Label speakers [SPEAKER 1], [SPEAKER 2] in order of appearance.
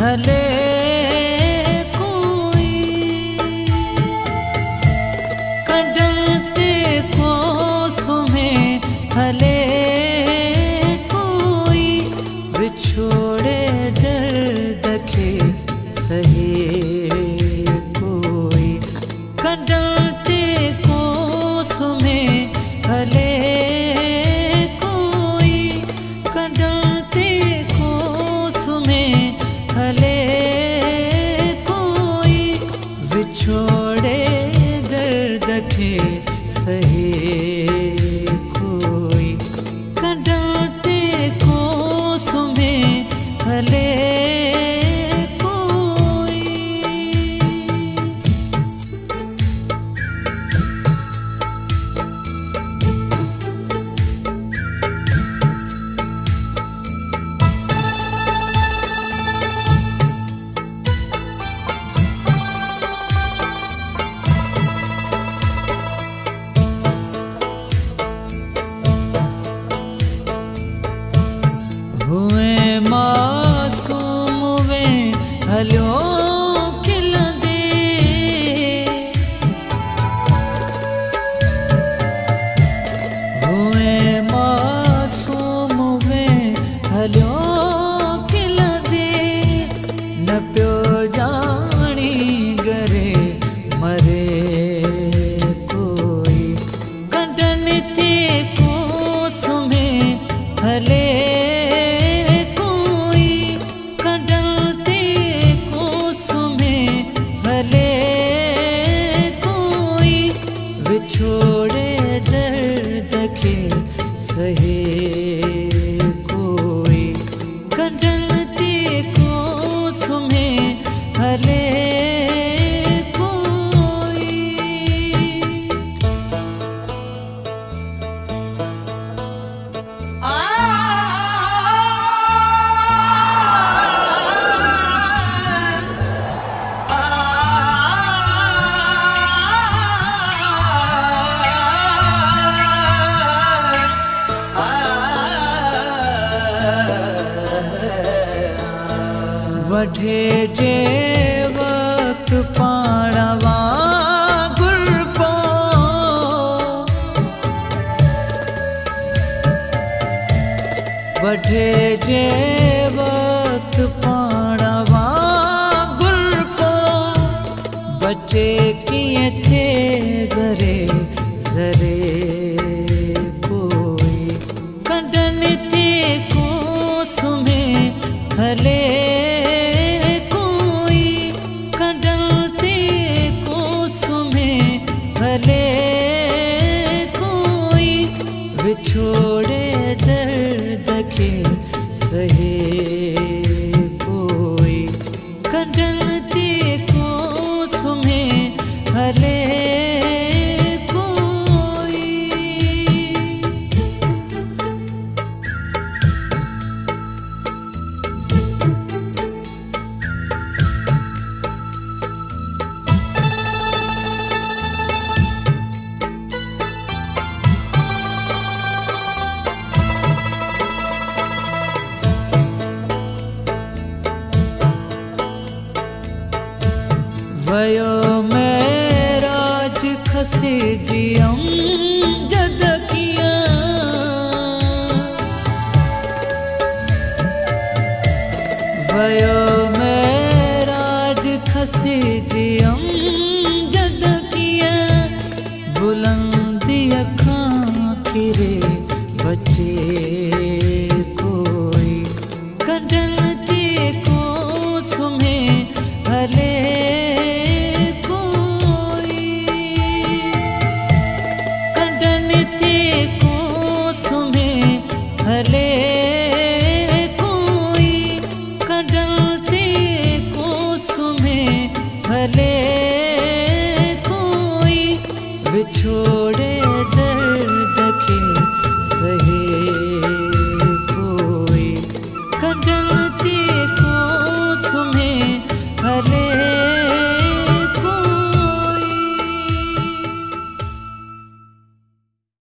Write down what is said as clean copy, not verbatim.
[SPEAKER 1] भले कोई कड़ते को सुमे भले कोई बिछोड़े दर्द के सहे कोई कड़ते को सुमे भले कोई कड़ते को सुमे भले कोई बिछोड़े दर्द के सहे कोई कड़ते को सुमे भले हुए मासूम वे हलो खिल दे हुए मासूम वे हलो खिल दे न प्यो जानी गरे मरे कोई कंडन ते को सुमे भले बिछोड़े दर्द के सहे कोई कड़ते को सुमे भले वठे जे वक्त पाणवा गुरपो वठे जे वक्त पाणवा गुरपो बच्चे किए थे जरे जरे कोई कंडन ते को सुमे भले भले कोई बिछोड़े दर्द के सहे कोई कड़ते को सुमे भले वयो मेराज खसे जियम जद किया वयो मेराज खसे जियम जद किया बुलंदी अखां किरे बचे कोई कड़ते को सुमे भले भले कोई कड़ते को सुमे भले कोई बिछोड़े